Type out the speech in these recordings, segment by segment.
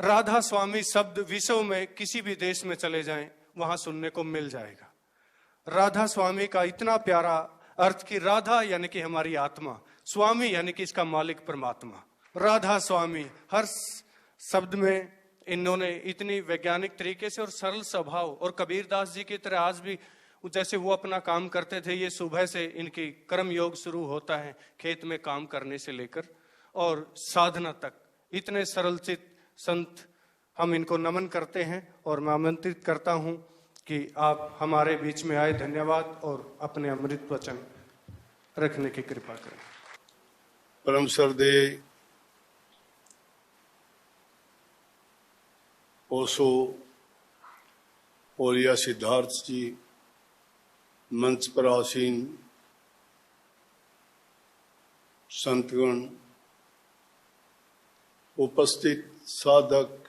राधा स्वामी शब्द विश्व में किसी भी देश में चले जाएं वहां सुनने को मिल जाएगा। राधा स्वामी का इतना प्यारा अर्थ कि राधा यानी कि हमारी आत्मा, स्वामी यानी कि इसका मालिक परमात्मा। राधा स्वामी हर शब्द में इन्होंने इतनी वैज्ञानिक तरीके से और सरल स्वभाव, और कबीरदास जी की तरह आज भी जैसे वो अपना काम करते थे, ये सुबह से इनकी कर्म योग शुरू होता है खेत में काम करने से लेकर और साधना तक। इतने सरलचित संत, हम इनको नमन करते हैं और मैं आमंत्रित करता हूं कि आप हमारे बीच में आए। धन्यवाद और अपने अमृत वचन रखने की कृपा करें। परम श्रद्धेय ओशो और या सिद्धार्थ जी, मंच पर आसीन संतगण, उपस्थित साधक,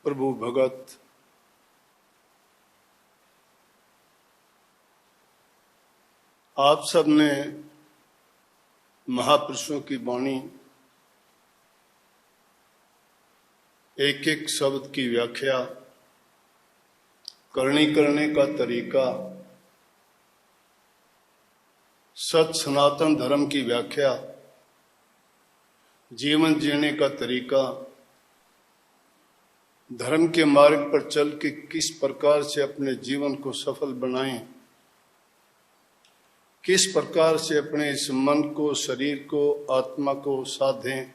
प्रभु भगत, आप सब ने महापुरुषों की वाणी, एक एक शब्द की व्याख्या, करने का तरीका, सत सनातन धर्म की व्याख्या, जीवन जीने का तरीका, धर्म के मार्ग पर चल के किस प्रकार से अपने जीवन को सफल बनाएं, किस प्रकार से अपने इस मन को, शरीर को, आत्मा को साधें,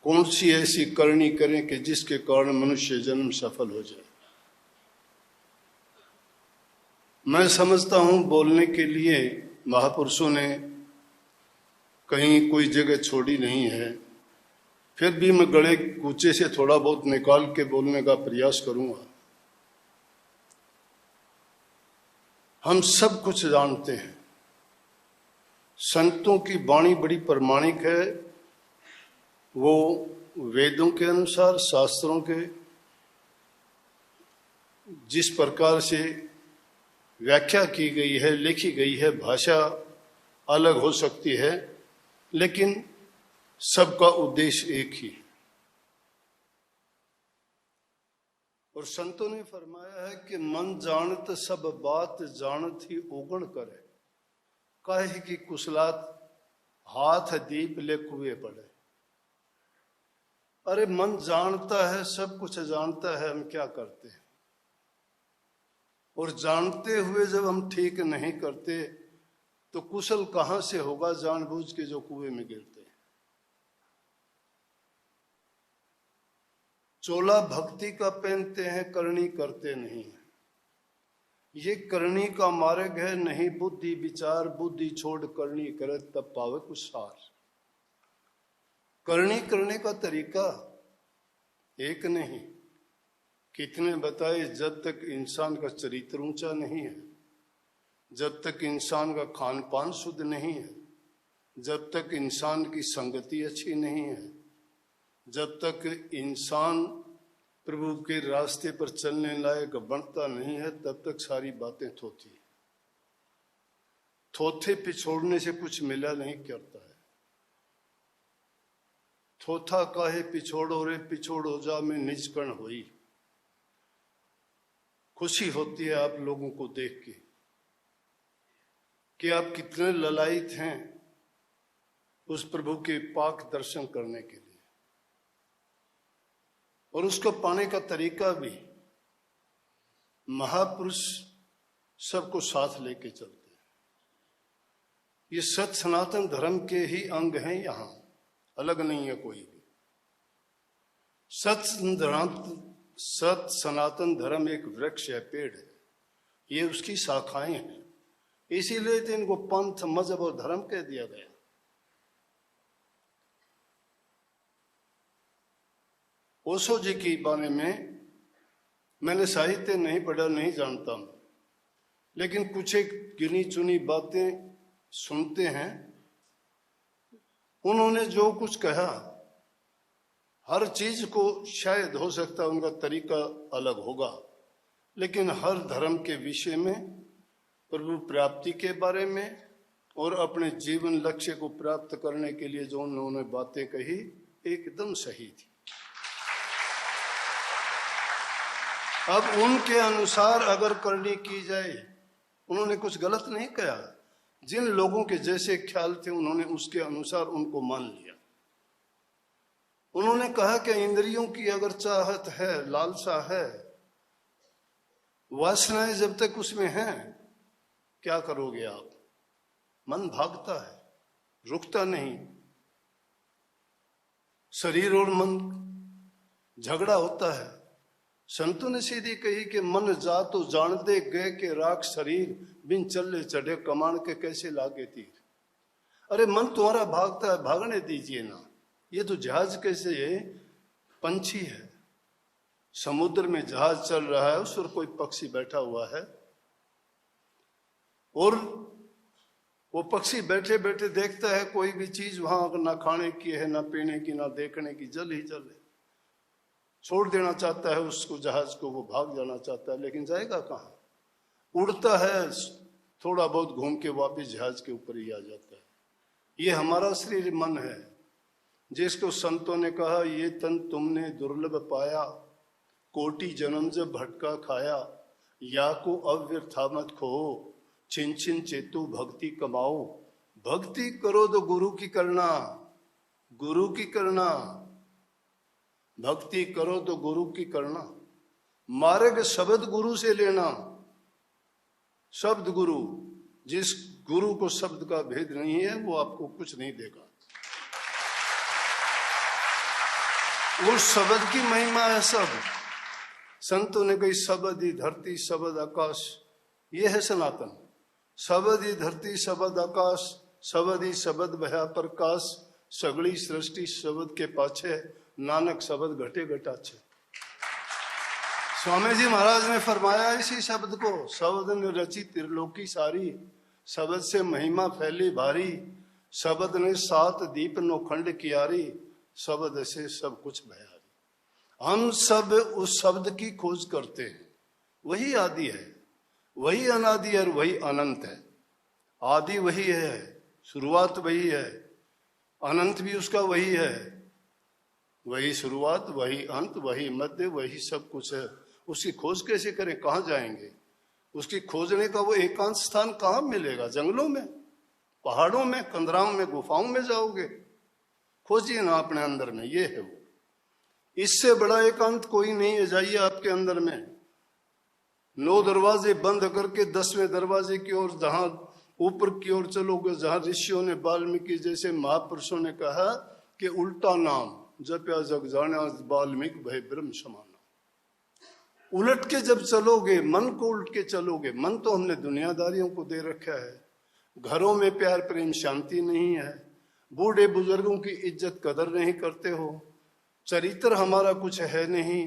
कौन सी ऐसी करनी करें कि जिसके कारण मनुष्य जन्म सफल हो जाए। मैं समझता हूं बोलने के लिए महापुरुषों ने कहीं कोई जगह छोड़ी नहीं है, फिर भी मैं गले कूचे से थोड़ा बहुत निकाल के बोलने का प्रयास करूंगा। हम सब कुछ जानते हैं, संतों की वाणी बड़ी प्रमाणिक है। वो वेदों के अनुसार, शास्त्रों के जिस प्रकार से व्याख्या की गई है, लिखी गई है, भाषा अलग हो सकती है, लेकिन सबका उद्देश्य एक ही है। और संतों ने फरमाया है कि मन जानत सब बात जानत ही उगण करे, काहे की कुशलात हाथ दीप ले कुएं पड़े। अरे मन जानता है, सब कुछ जानता है, हम क्या करते हैं? और जानते हुए जब हम ठीक नहीं करते तो कुशल कहां से होगा जानबूझ के जो कुएं में गिरते हैं। चोला भक्ति का पहनते हैं, करनी करते नहीं है। ये करनी का मार्ग है, नहीं बुद्धि विचार, बुद्धि छोड़ करनी करे तब पावे कुछ सार। करनी करने का तरीका एक नहीं, कितने बताए। जब तक इंसान का चरित्र ऊंचा नहीं है, जब तक इंसान का खान पान शुद्ध नहीं है, जब तक इंसान की संगति अच्छी नहीं है, जब तक इंसान प्रभु के रास्ते पर चलने लायक बनता नहीं है, तब तक सारी बातें थोथी है। थोथे पिछोड़ने से कुछ मिला नहीं करता है। थोथा काहे पिछोड़ो रे, पिछोड़ो जा में निज कण होई। खुशी होती है आप लोगों को देख के कि आप कितने ललायित हैं उस प्रभु के पाक दर्शन करने के लिए, और उसको पाने का तरीका भी महापुरुष सबको साथ लेके चलते हैं। ये सत सनातन धर्म के ही अंग हैं, यहां अलग नहीं है कोई भी। सत सनातन धर्म एक वृक्ष है, पेड़ है, ये उसकी शाखाएं हैं। इसीलिए तो इनको पंथ, मजहब और धर्म कह दिया गया। ओशो जी के बारे में मैंने साहित्य नहीं पढ़ा, नहीं जानता हूं, लेकिन कुछ एक गिनी चुनी बातें सुनते हैं। उन्होंने जो कुछ कहा, हर चीज को शायद हो सकता है उनका तरीका अलग होगा, लेकिन हर धर्म के विषय में, प्रभु प्राप्ति के बारे में, और अपने जीवन लक्ष्य को प्राप्त करने के लिए जो उन्होंने बातें कही एकदम सही थी। अब उनके अनुसार अगर करनी की जाए, उन्होंने कुछ गलत नहीं कहा। जिन लोगों के जैसे ख्याल थे उन्होंने उसके अनुसार उनको मान लिया। उन्होंने कहा कि इंद्रियों की अगर चाहत है, लालसा है, वासनाएं जब तक उसमें हैं, क्या करोगे आप? मन भागता है, रुकता नहीं। शरीर और मन झगड़ा होता है। संतों ने सीधी कही कि मन जा तो जान दे गए के राख शरीर, बिन चले चढ़े कमान के कैसे लागे तीर। अरे मन तुम्हारा भागता है, भागने दीजिए ना। ये तो जहाज कैसे है, पंछी है, समुद्र में जहाज चल रहा है, उस पर कोई पक्षी बैठा हुआ है और वो पक्षी बैठे बैठे देखता है कोई भी चीज वहां ना खाने की है, ना पीने की, ना देखने की, जल ही जल है। छोड़ देना चाहता है उसको, जहाज को, वो भाग जाना चाहता है, लेकिन जाएगा कहाँ? उड़ता है, थोड़ा बहुत घूम के वापिस जहाज के ऊपर ही आ जाता है। ये हमारा शरीर मन है, जिसको संतों ने कहा ये तन तुमने दुर्लभ पाया, कोटि जन्म जब भटका खाया, या को अव्यर्था मत खो, छिन छिन चेतु भक्ति कमाओ। भक्ति करो तो गुरु की करना, गुरु की करना। भक्ति करो तो गुरु की करना। मार्ग शब्द गुरु से लेना, शब्द गुरु। जिस गुरु को शब्द का भेद नहीं है वो आपको कुछ नहीं देगा। वो शब्द की महिमा है सब। संतों ने कही शब्द ही धरती शब्द आकाश, ये है सनातन। शब्द ही धरती शब्द आकाश, शब्द ही शब्द भया प्रकाश, सगड़ी सृष्टि शब्द के पाछे, नानक शब्द घटे घटाछे। स्वामी जी महाराज ने फरमाया इसी शब्द को, शब्द ने रची त्रिलोकी सारी, शब्द से महिमा फैली भारी, शब्द ने सात दीप नौखंड कियारी, शब्द से सब कुछ भयारी। हम सब उस शब्द की खोज करते हैं। वही आदि है, वही अनादि है, वही अनंत है। आदि वही है, शुरुआत वही है, अनंत भी उसका वही है। वही शुरुआत, वही अंत, वही मध्य, वही सब कुछ है। उसकी खोज कैसे करें? कहाँ जाएंगे? उसकी खोजने का वो एकांत स्थान कहाँ मिलेगा? जंगलों में, पहाड़ों में, कंदराओं में, गुफाओं में जाओगे? खोजिए ना अपने अंदर में, ये है वो। इससे बड़ा एकांत कोई नहीं है। जाइए आपके अंदर में, 9 दरवाजे बंद करके 10वें दरवाजे की ओर, जहां ऊपर की ओर चलोगे, जहां ऋषियों ने, वाल्मीकि जैसे महापुरुषों ने कहा कि उल्टा नाम जप्या जग जाना, वाल्मीकि भय ब्रह्म समाना। उलट के जब चलोगे, मन को उलट के चलोगे। मन तो हमने दुनियादारियों को दे रखा है। घरों में प्यार प्रेम शांति नहीं है, बूढ़े बुजुर्गों की इज्जत कदर नहीं करते हो, चरित्र हमारा कुछ है नहीं,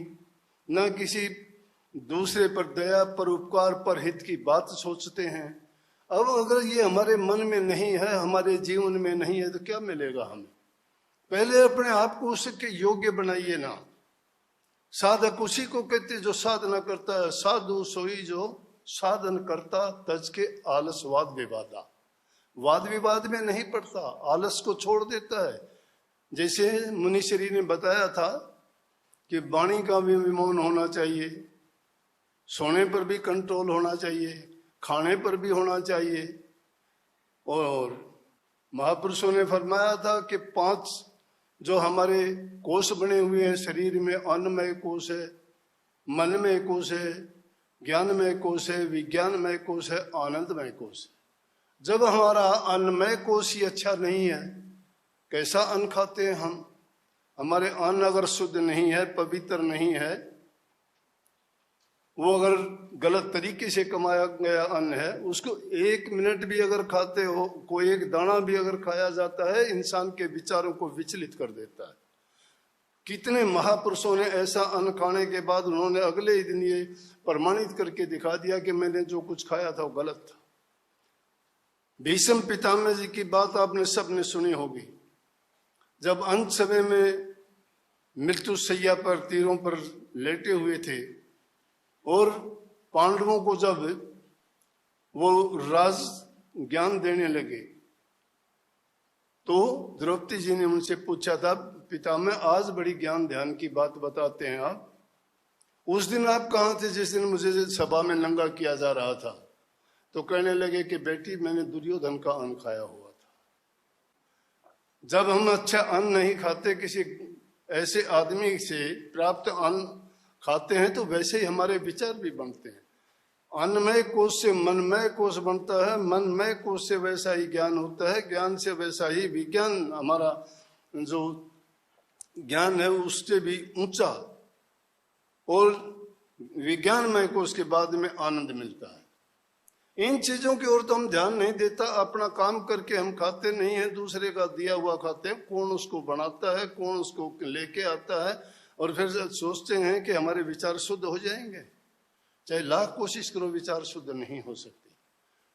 न किसी दूसरे पर दया, पर उपकार, पर हित की बात सोचते हैं। अब अगर ये हमारे मन में नहीं है, हमारे जीवन में नहीं है, तो क्या मिलेगा हमें? पहले अपने आप को उसके योग्य बनाइए ना। साधक उसी को कहते जो साधना करता है। साधु सोई जो साधन करता, तज के आलस वाद विवादा। वाद विवाद में नहीं पड़ता, आलस को छोड़ देता है। जैसे मुनिश्री ने बताया था कि वाणी का भी विमोहन होना चाहिए, सोने पर भी कंट्रोल होना चाहिए, खाने पर भी होना चाहिए। और महापुरुषों ने फरमाया था कि 5 जो हमारे कोष बने हुए हैं शरीर में, अन्नमय कोष है, मनमय कोष है, ज्ञानमय कोष है, विज्ञानमय कोष है, आनंदमय कोष है। जब हमारा अन्नमय कोष ही अच्छा नहीं है, कैसा अन्न खाते हैं हम? हमारे अन्न अगर शुद्ध नहीं है, पवित्र नहीं है, वो अगर गलत तरीके से कमाया गया अन्न है, उसको 1 मिनट भी अगर खाते हो, कोई एक दाना भी अगर खाया जाता है, इंसान के विचारों को विचलित कर देता है। कितने महापुरुषों ने ऐसा अन्न खाने के बाद उन्होंने अगले ही दिन ये प्रमाणित करके दिखा दिया कि मैंने जो कुछ खाया था वो गलत था। भीष्म पितामह जी की बात आपने सबने सुनी होगी। जब अंत समय में मृत्यु शैया पर, तीरों पर लेटे हुए थे और पांडवों को जब वो राज ज्ञान देने लगे तो द्रौपदी जी ने उनसे पूछा था, पितामह आज बड़ी ज्ञान ध्यान की बात बताते हैं आप, उस दिन आप कहाँ थे जिस दिन मुझे सभा में नंगा किया जा रहा था? तो कहने लगे कि बेटी मैंने दुर्योधन का अन्न खाया हुआ था। जब हम अच्छा अन्न नहीं खाते, किसी ऐसे आदमी से प्राप्त अन्न खाते हैं, तो वैसे ही हमारे विचार भी बनते हैं। अन्नमय कोश से मनमय कोश बनता है, मनमय कोश से वैसा ही ज्ञान होता है, ज्ञान से वैसा ही विज्ञान, हमारा जो ज्ञान है उससे भी ऊंचा, और विज्ञानमय कोश के बाद में आनंद मिलता है। इन चीजों की ओर तो हम ध्यान नहीं देता, अपना काम करके हम खाते नहीं है, दूसरे का दिया हुआ खाते हैं। कौन उसको बनाता है, कौन उसको लेके आता है, और फिर सोचते हैं कि हमारे विचार शुद्ध हो जाएंगे। चाहे लाख कोशिश करो, विचार शुद्ध नहीं हो सकते।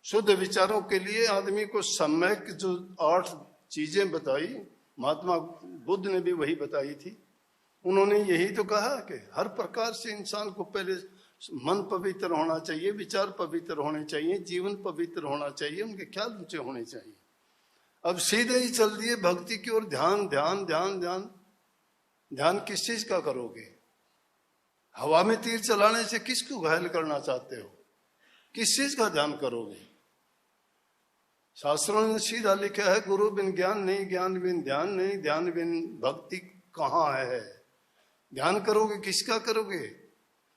शुद्ध विचारों के लिए आदमी को सम्यक जो 8 चीजें बताई, महात्मा बुद्ध ने भी वही बताई थी। उन्होंने यही तो कहा कि हर प्रकार से इंसान को पहले मन पवित्र होना चाहिए, विचार पवित्र होने चाहिए, जीवन पवित्र होना चाहिए, उनके ख्याल ऊंचे होने चाहिए। अब सीधे ही चल दिए भक्ति की ओर, ध्यान ध्यान ध्यान ध्यान। ध्यान किस चीज का करोगे? हवा में तीर चलाने से किसको घायल करना चाहते हो? किस चीज का ध्यान करोगे? शास्त्रों ने सीधा लिखा है, गुरु बिन ज्ञान नहीं, ज्ञान बिन ध्यान नहीं, ध्यान बिन भक्ति कहाँ है। ध्यान करोगे किसका करोगे?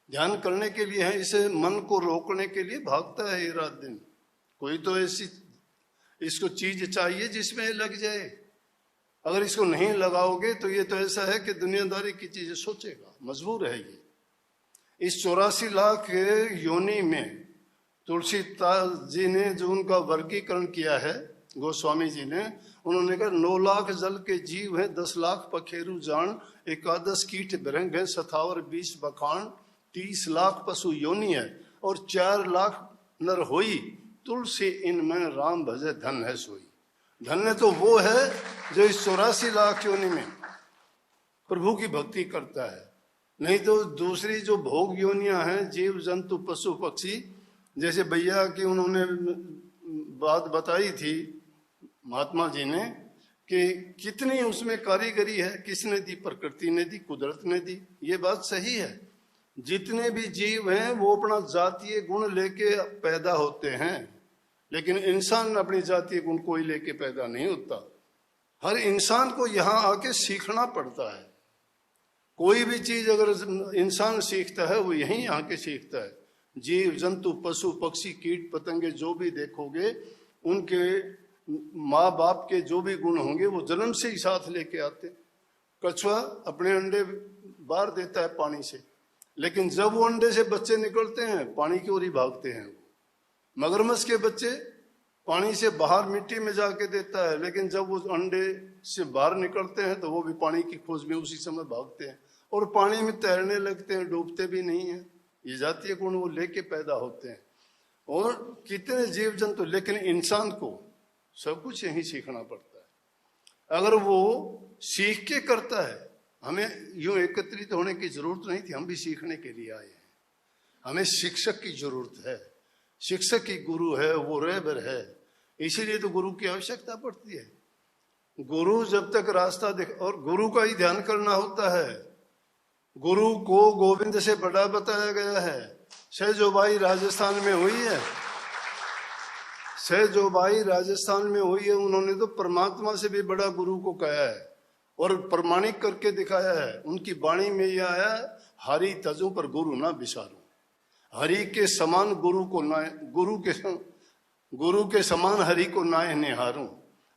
ध्यान करने के लिए है, इसे मन को रोकने के लिए भागता है ये रात दिन। कोई तो ऐसी इसको चीज चाहिए जिसमें लग जाए। अगर इसको नहीं लगाओगे तो ये तो ऐसा है कि दुनियादारी की चीजें सोचेगा, मजबूर है ये। इस 84 लाख योनि में तुलसीदास जी ने जो उनका वर्गीकरण किया है, गोस्वामी जी ने, उन्होंने कहा 9 लाख जल के जीव हैं, 10 लाख पखेरु जान, 11 कीट बिरंग है, 57 20 बखान, 30 लाख पशु योनि है, और 4 लाख नर होई, तुलसी इनमें राम भजे धन है सोई। धन्य तो वो है जो इस 84 लाख योनि में प्रभु की भक्ति करता है। नहीं तो दूसरी जो भोग योनियां हैं, जीव जंतु पशु पक्षी, जैसे भैया की उन्होंने बात बताई थी महात्मा जी ने, कि कितनी उसमें कारीगरी है, किसने दी? प्रकृति ने दी, कुदरत ने दी। ये बात सही है। जितने भी जीव हैं वो अपना जातीय गुण लेके पैदा होते हैं, लेकिन इंसान अपनी जातीय गुण कोई लेके पैदा नहीं होता। हर इंसान को यहाँ आके सीखना पड़ता है। कोई भी चीज अगर इंसान सीखता है वो यहीं आके सीखता है। जीव जंतु पशु पक्षी कीट पतंगे जो भी देखोगे, उनके माँ बाप के जो भी गुण होंगे वो जन्म से ही साथ लेके आते। कछुआ अपने अंडे बाहर देता है पानी से, लेकिन जब वो अंडे से बच्चे निकलते हैं पानी की ओर ही भागते हैं। मगरमच्छ के बच्चे पानी से बाहर मिट्टी में जाके देता है, लेकिन जब वो अंडे से बाहर निकलते हैं तो वो भी पानी की खोज में उसी समय भागते हैं और पानी में तैरने लगते हैं, डूबते भी नहीं है। ये जातीय गुण वो लेके पैदा होते हैं। और कितने जीव जंतु, लेकिन इंसान को सब कुछ यही सीखना पड़ता है। अगर वो सीख के करता है, हमें यूं एकत्रित होने की जरूरत नहीं थी, हम भी सीखने के लिए आए हैं। हमें शिक्षक की जरूरत है, शिक्षक की गुरु है, वो रहबर है, इसीलिए तो गुरु की आवश्यकता पड़ती है। गुरु जब तक रास्ता दिख, और गुरु का ही ध्यान करना होता है। गुरु को गोविंद से बड़ा बताया गया है। सहजोबाई राजस्थान में हुई है, सहजोबाई राजस्थान में हुई है, उन्होंने तो परमात्मा से भी बड़ा गुरु को कहा है और प्रमाणिक करके दिखाया है। उनकी वाणी में यह आया, हरि तजू पर गुरु ना बिसारू। हरि के समान गुरु को ना, गुरु के समान हरि को ना निहारूं।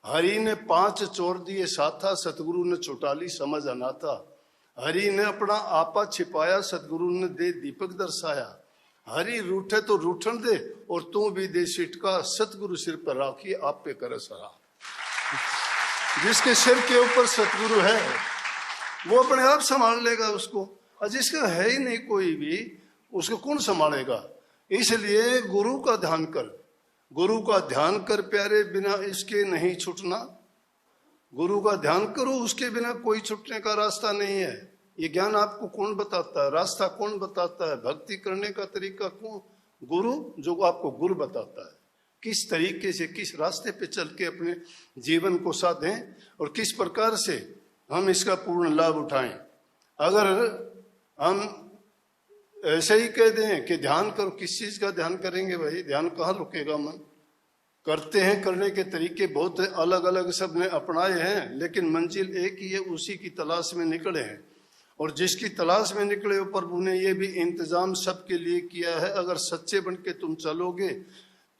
हरि ने 5 चोर दिए साथा, सतगुरु ने चौटाली समझ अनाथा। हरि ने अपना आपा छिपाया, सतगुरु ने दे दीपक दर्शाया। हरि रूठे तो रूठन दे और तू भी दे सिटका, सतगुरु सिर पर राखी आप पे कर सरा। जिसके सिर के ऊपर सतगुरु है वो अपने आप संभाल लेगा उसको, और जिसका है ही नहीं कोई भी, उसको कौन संभालेगा। इसलिए गुरु का ध्यान कर, गुरु का ध्यान कर प्यारे, बिना इसके नहीं छूटना। गुरु का ध्यान करो, उसके बिना कोई छूटने का रास्ता नहीं है। ये ज्ञान आपको कौन बताता है, रास्ता कौन बताता है, भक्ति करने का तरीका कौन? गुरु, जो आपको गुरु बताता है। किस तरीके से, किस रास्ते पे चल के अपने जीवन को साधें और किस प्रकार से हम इसका पूर्ण लाभ उठाएं। अगर हम ऐसे ही कह दें कि ध्यान करो, किस चीज का ध्यान करेंगे भाई? ध्यान कहाँ रुकेगा मन? करते हैं, करने के तरीके बहुत अलग अलग सबने अपनाए हैं, लेकिन मंजिल एक ही है, उसी की तलाश में निकले हैं। और जिसकी तलाश में निकले हो प्रभु ने ये भी इंतजाम सबके लिए किया है। अगर सच्चे बन के तुम चलोगे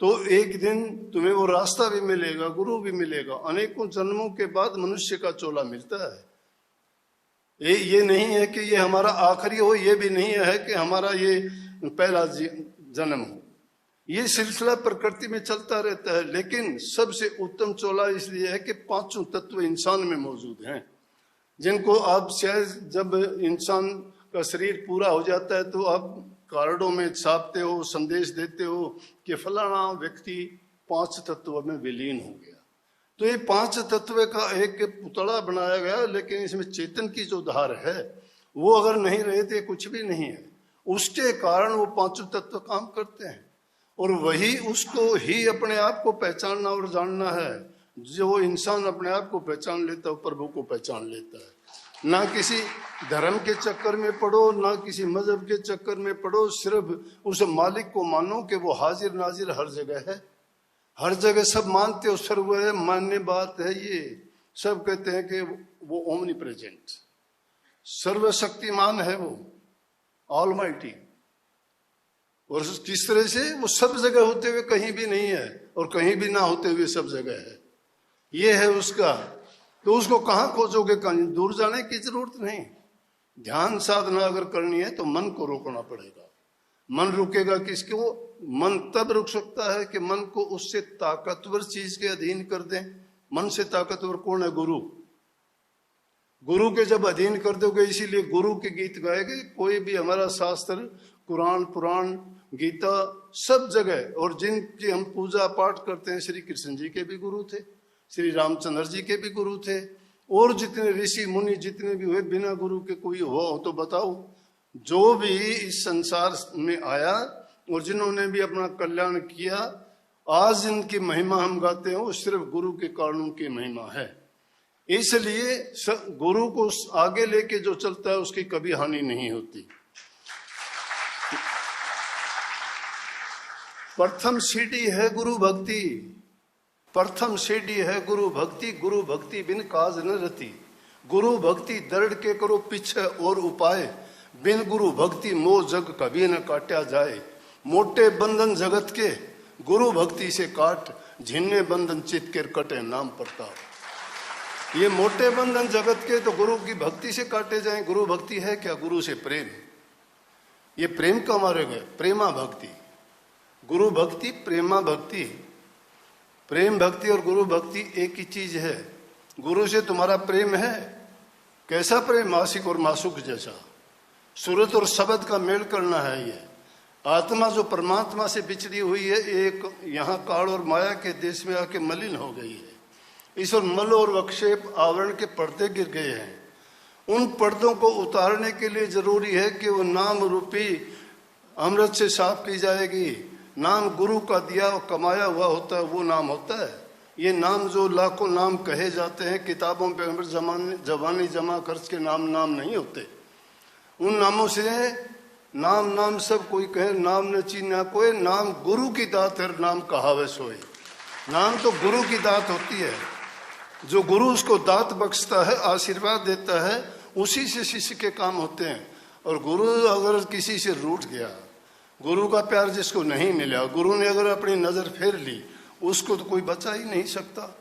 तो एक दिन तुम्हें वो रास्ता भी मिलेगा, गुरु भी मिलेगा। अनेकों जन्मों के बाद मनुष्य का चोला मिलता है। ये नहीं है कि ये हमारा आखिरी हो, ये भी नहीं है कि हमारा ये पहला जन्म हो। ये सिलसिला प्रकृति में चलता रहता है, लेकिन सबसे उत्तम चोला इसलिए है कि पांचों तत्व इंसान में मौजूद हैं, जिनको आप शायद जब इंसान का शरीर पूरा हो जाता है तो आप कार्डों में छापते हो, संदेश देते हो कि फलाना व्यक्ति 5 तत्वों में विलीन हो गया। तो ये 5 तत्व का एक पुतला बनाया गया, लेकिन इसमें चेतन की जो धार है वो अगर नहीं रहे तो कुछ भी नहीं है। उसके कारण वो 5 तत्व काम करते हैं, और वही उसको ही अपने आप को पहचानना और जानना है। जो इंसान अपने आप को पहचान लेता है प्रभु को पहचान लेता है। ना किसी धर्म के चक्कर में पड़ो, ना किसी मजहब के चक्कर में पड़ो, सिर्फ उस मालिक को मानो कि वो हाजिर नाजिर हर जगह है। हर जगह सब मानते हो, सर्व है, मान्य बात है। ये सब कहते हैं कि वो ओमनी प्रेजेंट, सर्वशक्तिमान है, वो ऑलमाइटी। और किस तरह से वो सब जगह होते हुए कहीं भी नहीं है, और कहीं भी ना होते हुए सब जगह है। ये है उसका। तो उसको कहाँ खोजोगे? कहीं दूर जाने की जरूरत नहीं। ध्यान साधना अगर करनी है तो मन को रोकना पड़ेगा। मन रुकेगा किसको? मन तब रुक सकता है कि मन को उससे ताकतवर चीज के अधीन कर दें। मन से ताकतवर कौन है? गुरु। गुरु के जब अधीन कर दोगे, इसीलिए गुरु के गीत गाए गए। कोई भी हमारा शास्त्र, कुरान, पुराण, गीता, सब जगह, और जिनकी हम पूजा पाठ करते हैं, श्री कृष्ण जी के भी गुरु थे, श्री रामचंद्र जी के भी गुरु थे, और जितने ऋषि मुनि जितने भी हुए, बिना गुरु के कोई हो तो बताओ। जो भी इस संसार में आया और जिन्होंने भी अपना कल्याण किया, आज इनकी महिमा हम गाते हैं, वो सिर्फ गुरु के कारणों की महिमा है। इसलिए गुरु को आगे लेके जो चलता है उसकी कभी हानि नहीं होती। प्रथम सीढ़ी है गुरु भक्ति, प्रथम सीढ़ी है गुरु भक्ति। गुरु भक्ति बिन काज न रती, गुरु भक्ति दृढ़ के करो पीछे और उपाय। बिन गुरु भक्ति मोह जग कभी न काटा जाए। मोटे बंधन जगत के गुरु भक्ति से काट, झिन्ने बंधन चित के कटे नाम प्रताप। ये मोटे बंधन जगत के तो गुरु की भक्ति से काटे जाएं। गुरु भक्ति है क्या? गुरु से प्रेम। ये प्रेम का मार्ग है, प्रेमा भक्ति। गुरु भक्ति, प्रेमा भक्ति। प्रेम भक्ति और गुरु भक्ति एक ही चीज है। गुरु से तुम्हारा प्रेम है, कैसा प्रेम? आशिक और मासूक जैसा। सूरत और शब्द का मेल करना है। ये आत्मा जो परमात्मा से बिछड़ी हुई है, एक यहाँ काल और माया के देश में आके मलिन हो गई है। इस और मल और वक्षेप आवरण के पर्दे गिर गए हैं। उन पर्दों को उतारने के लिए जरूरी है कि वो नाम रूपी अमृत से साफ की जाएगी। नाम गुरु का दिया और कमाया हुआ होता है, वो नाम होता है। ये नाम जो लाखों नाम कहे जाते हैं किताबों पे, जवानी जमा खर्च के नाम नाम नहीं होते। उन नामों से नाम सब कोई कहे, नाम न चीना कोई। नाम गुरु की दात है, नाम कहावे सोए। नाम तो गुरु की दात होती है। जो गुरु उसको दात बख्शता है, आशीर्वाद देता है, उसी से शिष्य के काम होते हैं। और गुरु अगर किसी से रूठ गया, गुरु का प्यार जिसको नहीं मिला, गुरु ने अगर अपनी नजर फेर ली, उसको तो कोई बचा ही नहीं सकता।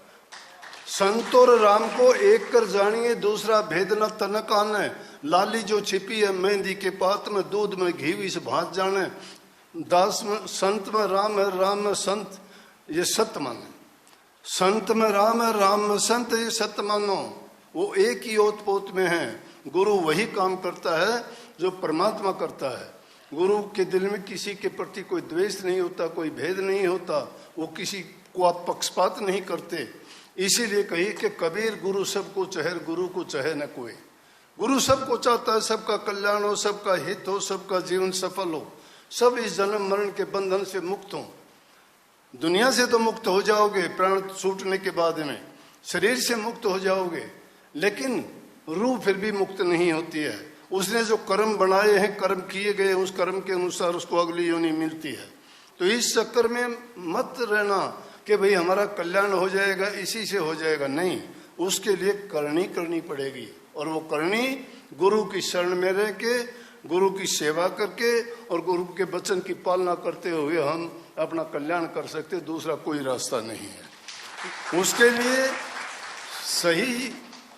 संत और राम को एक कर जानिए, दूसरा भेद न तन काने। लाली जो छिपी है मेहंदी के पात में, दूध में घी इस भांत जाने। दास में संत में राम है, राम में संत, ये सत्य माने। संत में राम है, राम में संत, ये सत्य मानो। वो एक ही ओत पोत में है। गुरु वही काम करता है जो परमात्मा करता है। गुरु के दिल में किसी के प्रति कोई द्वेष नहीं होता, कोई भेद नहीं होता। वो किसी को आप पक्षपात नहीं करते। इसीलिए कही कि कबीर गुरु सबको चाहे, गुरु को चाहे न कोई। गुरु सबको चाहता है, सबका कल्याण हो, सबका हित हो, सबका जीवन सफल हो, सब इस जन्म मरण के बंधन से मुक्त हो। दुनिया से तो मुक्त हो जाओगे प्राण छूटने के बाद में, शरीर से मुक्त हो जाओगे, लेकिन रूह फिर भी मुक्त नहीं होती है। उसने जो कर्म बनाए हैं, कर्म किए गए, उस कर्म के अनुसार उसको अगली योनि मिलती है। तो इस चक्कर में मत रहना कि भाई हमारा कल्याण हो जाएगा, इसी से हो जाएगा, नहीं। उसके लिए करनी करनी पड़ेगी, और वो करनी गुरु की शरण में रह के, गुरु की सेवा करके और गुरु के वचन की पालना करते हुए हम अपना कल्याण कर सकते, दूसरा कोई रास्ता नहीं है। उसके लिए सही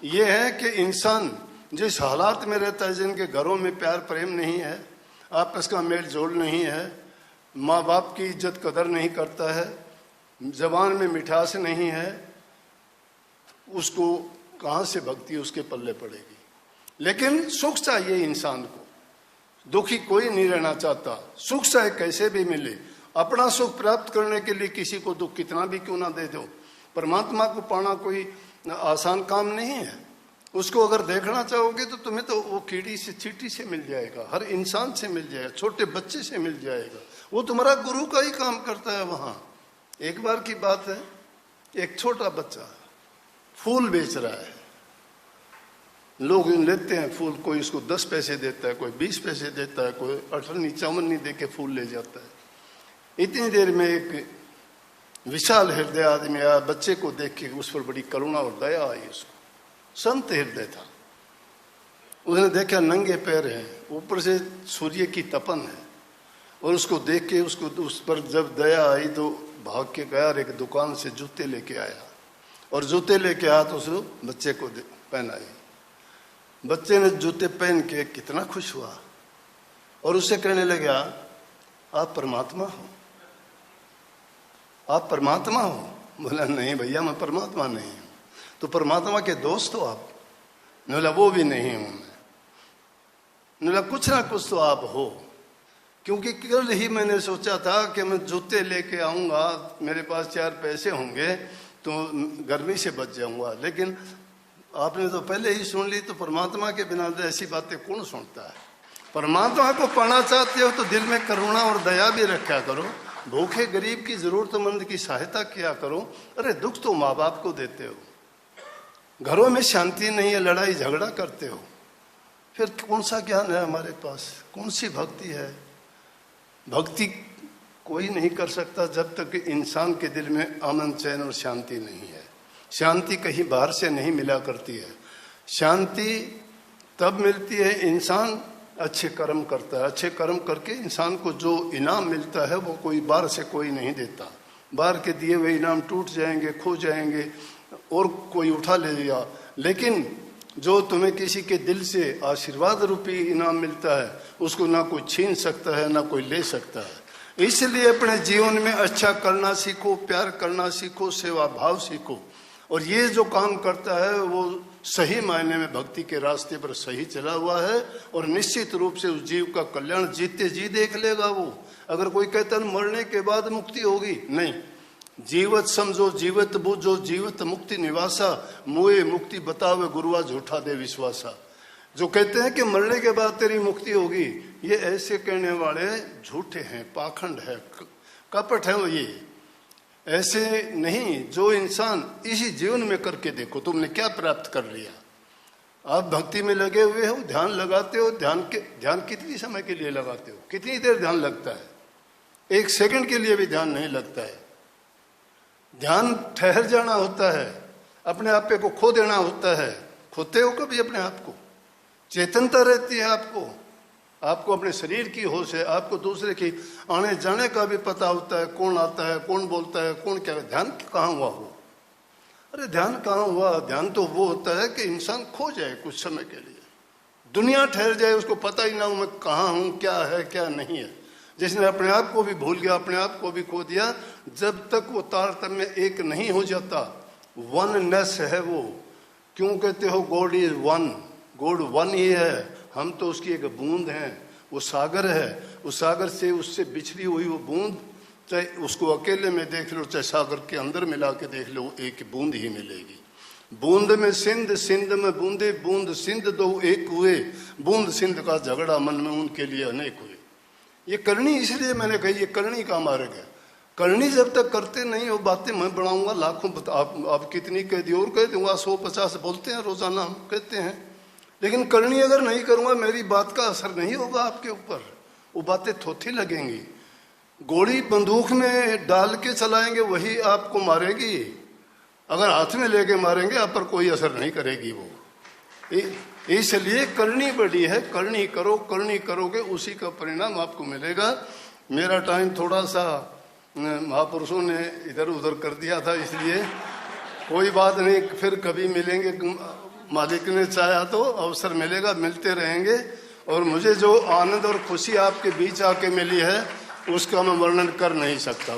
ये है कि इंसान जिस हालात में रहता है, जिनके घरों में प्यार प्रेम नहीं है, आपस का मेल जोल नहीं है, माँ बाप की इज्जत कदर नहीं करता है, जबान में मिठास नहीं है, उसको कहाँ से भक्ति उसके पल्ले पड़ेगी। लेकिन सुख चाहिए इंसान को, दुखी कोई नहीं रहना चाहता, सुख चाहे कैसे भी मिले। अपना सुख प्राप्त करने के लिए किसी को दुख कितना भी क्यों ना दे दो, परमात्मा को पाना कोई आसान काम नहीं है। उसको अगर देखना चाहोगे तो तुम्हें तो वो कीड़ी से चींटी से मिल जाएगा, हर इंसान से मिल जाएगा, छोटे बच्चे से मिल जाएगा, वो तुम्हारा गुरु का ही काम करता है वहां। एक बार की बात है, एक छोटा बच्चा फूल बेच रहा है, लोग लेते हैं फूल, कोई उसको 10 पैसे देता है, कोई 20 पैसे देता है, कोई 58 दे के फूल ले जाता है। इतनी देर में एक विशाल हृदय आदमी आया, बच्चे को देख के उस पर बड़ी करुणा और दया आई उसको, संत हृदय था। उसने देखा नंगे पैर हैं, ऊपर से सूर्य की तपन है, और उसको देख के उसको उस पर जब दया आई तो भाग के गया और एक दुकान से जूते लेके आया, और जूते लेके आया तो उस बच्चे को पहनाए। बच्चे ने जूते पहन के कितना खुश हुआ, और उससे कहने लगा, आप परमात्मा हो, आप परमात्मा हो? बोला नहीं भैया, मैं परमात्मा नहीं हूं। तो परमात्मा के दोस्त हो आप? बोला वो भी नहीं हूं मैं। बोला कुछ ना कुछ तो आप हो, क्योंकि कल ही मैंने सोचा था कि मैं जूते लेके आऊंगा, मेरे पास 4 पैसे होंगे तो गर्मी से बच जाऊंगा, लेकिन आपने तो पहले ही सुन ली। तो परमात्मा के बिना ऐसी बातें कौन सुनता है? परमात्मा को पाना चाहते हो तो दिल में करुणा और दया भी रखा करो, भूखे गरीब की जरूरतमंद की सहायता किया करो। अरे दुख तो माँ बाप को देते हो, घरों में शांति नहीं है, लड़ाई झगड़ा करते हो, फिर कौन सा ज्ञान है हमारे पास? कौन सी भक्ति है? भक्ति कोई नहीं कर सकता जब तक इंसान के दिल में अमन चैन और शांति नहीं है। शांति कहीं बाहर से नहीं मिला करती है, शांति तब मिलती है इंसान अच्छे कर्म करता है। अच्छे कर्म करके इंसान को जो इनाम मिलता है वो कोई बाहर से कोई नहीं देता। बाहर के दिए हुए इनाम टूट जाएंगे, खो जाएंगे और कोई उठा ले लिया, लेकिन जो तुम्हें किसी के दिल से आशीर्वाद रूपी इनाम मिलता है उसको ना कोई छीन सकता है ना कोई ले सकता है। इसलिए अपने जीवन में अच्छा करना सीखो, प्यार करना सीखो, सेवा भाव सीखो, और ये जो काम करता है वो सही मायने में भक्ति के रास्ते पर सही चला हुआ है, और निश्चित रूप से उस जीव का कल्याण जीते जी देख लेगा वो। अगर कोई कहता है मरने के बाद मुक्ति होगी, नहीं। जीवत समझो जीवत बूझो जीवत मुक्ति निवासा, मुए मुक्ति बतावे गुरुआ झूठा दे विश्वासा। जो कहते हैं कि मरने के बाद तेरी मुक्ति होगी, ये ऐसे कहने वाले झूठे हैं, पाखंड है, कपट है। वो ये ऐसे नहीं। जो इंसान इसी जीवन में करके देखो तुमने क्या प्राप्त कर लिया। आप भक्ति में लगे हुए हो, ध्यान लगाते हो, ध्यान कितनी समय के लिए लगाते हो? कितनी देर ध्यान लगता है? 1 सेकंड के लिए भी ध्यान नहीं लगता है। ध्यान ठहर जाना होता है, अपने आप पे को खो देना होता है। खोते हो कभी अपने आप को? चेतनता रहती है आपको अपने शरीर की होश है, आपको दूसरे की आने जाने का भी पता होता है, कौन आता है, कौन बोलता है, कौन क्या। ध्यान कहाँ हुआ हो? अरे ध्यान कहाँ हुआ? ध्यान तो वो होता है कि इंसान खो जाए कुछ समय के लिए, दुनिया ठहर जाए, उसको पता ही ना हो मैं कहाँ हूँ, क्या है क्या नहीं है। जिसने अपने आप को भी भूल गया, अपने आप को भी खो दिया, जब तक वो तारतम्य एक नहीं हो जाता, वननेस है वो। क्यों कहते हो God is one? God one ही है, हम तो उसकी एक बूंद हैं। वो सागर है, उस सागर से उससे बिछड़ी हुई वो बूंद, चाहे उसको अकेले में देख लो चाहे सागर के अंदर मिला के देख लो, एक बूंद ही मिलेगी। बूंद में सिंध, सिंध में बूंदे, बूंद सिंध दो एक हुए, बूंद सिंध का झगड़ा मन में उनके लिए अनेक हुए। ये करनी इसलिए मैंने कही, ये करनी का मार्ग है। करनी जब तक करते नहीं हो बातें मैं बढ़ाऊंगा लाखों आप कितनी कह दी और कह दूंगा 150 बोलते हैं रोजाना हम कहते हैं, लेकिन करनी अगर नहीं करूंगा मेरी बात का असर नहीं होगा आपके ऊपर, वो बातें थोथी लगेंगी। गोली बंदूक में डाल के चलाएंगे वही आपको मारेगी, अगर हाथ में लेके मारेंगे आप पर कोई असर नहीं करेगी वो। इसलिए करनी बड़ी है, करनी करोगे उसी का परिणाम आपको मिलेगा। मेरा टाइम थोड़ा सा महापुरुषों ने इधर उधर कर दिया था, इसलिए कोई बात नहीं, फिर कभी मिलेंगे, मालिक ने चाहा तो अवसर मिलेगा, मिलते रहेंगे। और मुझे जो आनंद और खुशी आपके बीच आके मिली है उसका मैं वर्णन कर नहीं सकता।